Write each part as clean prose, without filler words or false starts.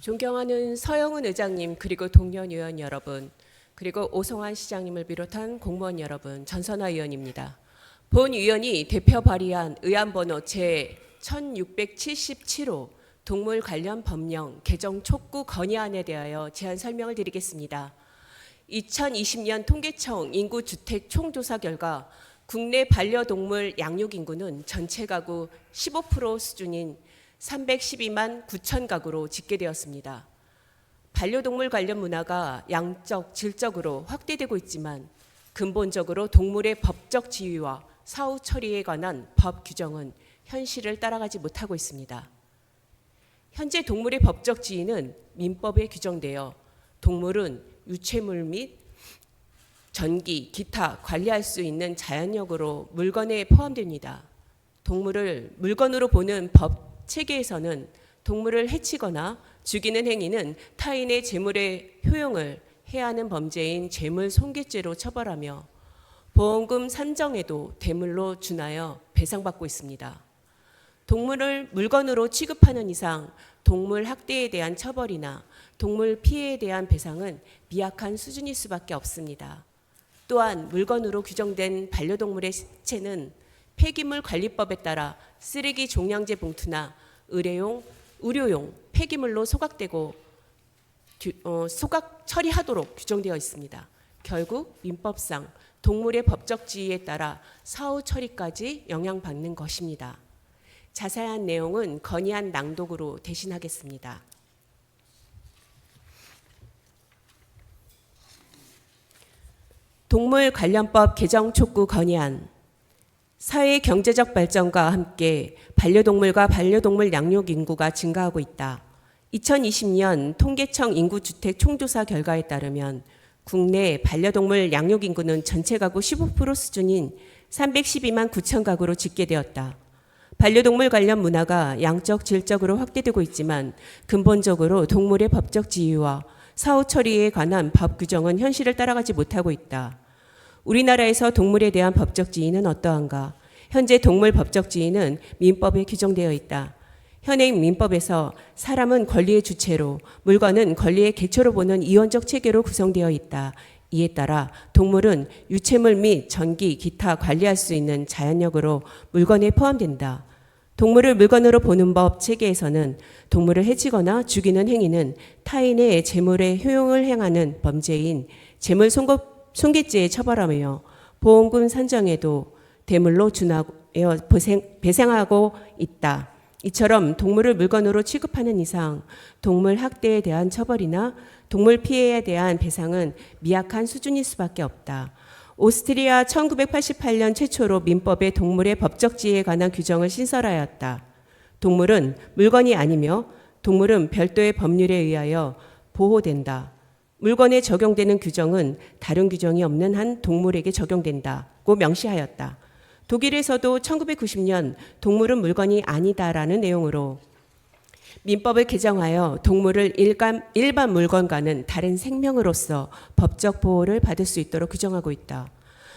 존경하는 서영은 의장님, 그리고 동료 의원 여러분, 그리고 오성환 시장님을 비롯한 공무원 여러분, 전선화 의원입니다. 본 의원이 대표 발의한 의안번호 제1677호 동물 관련 법령 개정 촉구 건의안에 대하여 제안 설명을 드리겠습니다. 2020년 통계청 인구주택 총조사 결과 국내 반려동물 양육 인구는 전체 가구 15% 수준인 312만 9천 가구로 집계되었습니다. 반려동물 관련 문화가 양적, 질적으로 확대되고 있지만 근본적으로 동물의 법적 지위와 사후 처리에 관한 법 규정은 현실을 따라가지 못하고 있습니다. 현재 동물의 법적 지위는 민법에 규정되어 동물은 유체물 및 전기, 기타 관리할 수 있는 자연력으로 물건에 포함됩니다. 동물을 물건으로 보는 법 체계에서는 동물을 해치거나 죽이는 행위는 타인의 재물의 효용을 해하는 범죄인 재물 손괴죄로 처벌하며 보험금 산정에도 대물로 준하여 배상받고 있습니다. 동물을 물건으로 취급하는 이상 동물 학대에 대한 처벌이나 동물 피해에 대한 배상은 미약한 수준일 수밖에 없습니다. 또한 물건으로 규정된 반려동물의 시체는 폐기물 관리법에 따라 쓰레기 종량제 봉투나 의료용 폐기물로 소각되고 소각 처리하도록 규정되어 있습니다. 결국 민법상 동물의 법적 지위에 따라 사후 처리까지 영향받는 것입니다. 자세한 내용은 건의안 낭독으로 대신하겠습니다. 동물 관련법 개정 촉구 건의안. 사회 경제적 발전과 함께 반려동물과 반려동물 양육 인구가 증가하고 있다. 2020년 통계청 인구주택 총조사 결과에 따르면 국내 반려동물 양육 인구는 전체 가구 15% 수준인 312만 9천 가구로 집계되었다. 반려동물 관련 문화가 양적, 질적으로 확대되고 있지만 근본적으로 동물의 법적 지위와 사후 처리에 관한 법 규정은 현실을 따라가지 못하고 있다. 우리나라에서 동물에 대한 법적 지위는 어떠한가? 현재 동물 법적 지위는 민법에 규정되어 있다. 현행 민법에서 사람은 권리의 주체로, 물건은 권리의 객체로 보는 이원적 체계로 구성되어 있다. 이에 따라 동물은 유체물 및 전기, 기타 관리할 수 있는 자연력으로 물건에 포함된다. 동물을 물건으로 보는 법 체계에서는 동물을 해치거나 죽이는 행위는 타인의 재물의 효용을 행하는 범죄인 재물 손괴죄에 처벌하며 보험금 산정에도 대물로 준하여 배상하고 있다. 이처럼 동물을 물건으로 취급하는 이상 동물 학대에 대한 처벌이나 동물 피해에 대한 배상은 미약한 수준일 수밖에 없다. 오스트리아 1988년 최초로 민법에 동물의 법적 지위에 관한 규정을 신설하였다. 동물은 물건이 아니며 동물은 별도의 법률에 의하여 보호된다. 물건에 적용되는 규정은 다른 규정이 없는 한 동물에게 적용된다고 명시하였다. 독일에서도 1990년 동물은 물건이 아니다라는 내용으로 민법을 개정하여 동물을 일반 물건과는 다른 생명으로서 법적 보호를 받을 수 있도록 규정하고 있다.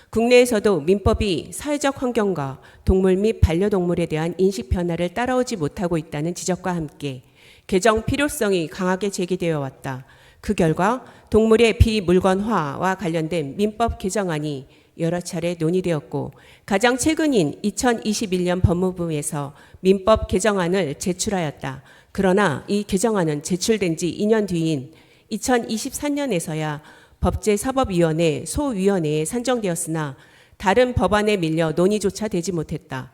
국내에서도 민법이 사회적 환경과 동물 및 반려동물에 대한 인식 변화를 따라오지 못하고 있다는 지적과 함께 개정 필요성이 강하게 제기되어 왔다. 그 결과 동물의 비물건화와 관련된 민법 개정안이 여러 차례 논의되었고 가장 최근인 2021년 법무부에서 민법 개정안을 제출하였다. 그러나 이 개정안은 제출된 지 2년 뒤인 2023년에서야 법제사법위원회 소위원회에 산정되었으나 다른 법안에 밀려 논의조차 되지 못했다.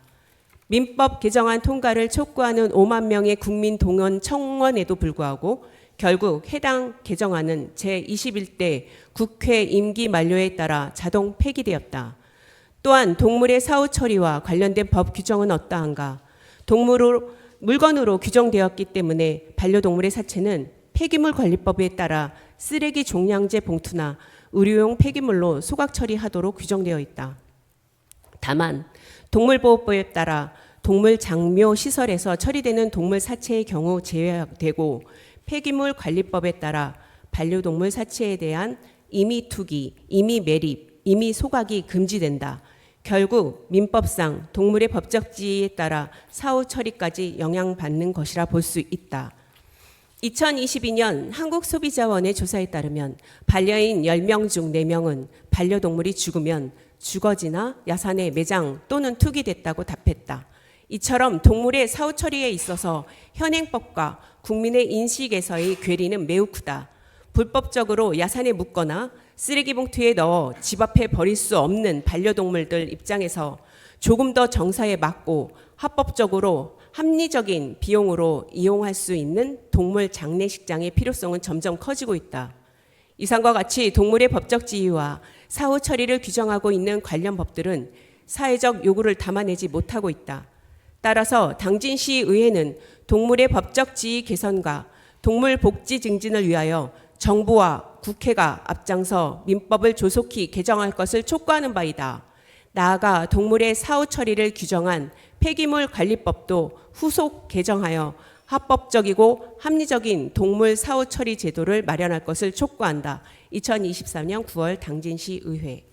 민법 개정안 통과를 촉구하는 5만 명의 국민 동원 청원에도 불구하고 결국 해당 개정안은 제21대 국회 임기 만료에 따라 자동 폐기되었다. 또한 동물의 사후 처리와 관련된 법 규정은 어떠한가? 물건으로 규정되었기 때문에 반려동물의 사체는 폐기물 관리법에 따라 쓰레기 종량제 봉투나 의료용 폐기물로 소각 처리하도록 규정되어 있다. 다만 동물보호법에 따라 동물 장묘 시설에서 처리되는 동물 사체의 경우 제외되고 폐기물 관리법에 따라 반려동물 사체에 대한 임의 투기, 임의 매립, 임의 소각이 금지된다. 결국 민법상 동물의 법적 지위에 따라 사후 처리까지 영향받는 것이라 볼 수 있다. 2022년 한국소비자원의 조사에 따르면 반려인 10명 중 4명은 반려동물이 죽으면 주거지나 야산에 매장 또는 투기됐다고 답했다. 이처럼 동물의 사후 처리에 있어서 현행법과 국민의 인식에서의 괴리는 매우 크다. 불법적으로 야산에 묻거나 쓰레기 봉투에 넣어 집 앞에 버릴 수 없는 반려동물들 입장에서 조금 더 정사에 맞고 합법적으로 합리적인 비용으로 이용할 수 있는 동물 장례식장의 필요성은 점점 커지고 있다. 이상과 같이 동물의 법적 지위와 사후 처리를 규정하고 있는 관련 법들은 사회적 요구를 담아내지 못하고 있다. 따라서 당진시의회는 동물의 법적 지위 개선과 동물 복지 증진을 위하여 정부와 국회가 앞장서 민법을 조속히 개정할 것을 촉구하는 바이다. 나아가 동물의 사후 처리를 규정한 폐기물 관리법도 후속 개정하여 합법적이고 합리적인 동물 사후 처리 제도를 마련할 것을 촉구한다. 2023년 9월 당진시의회.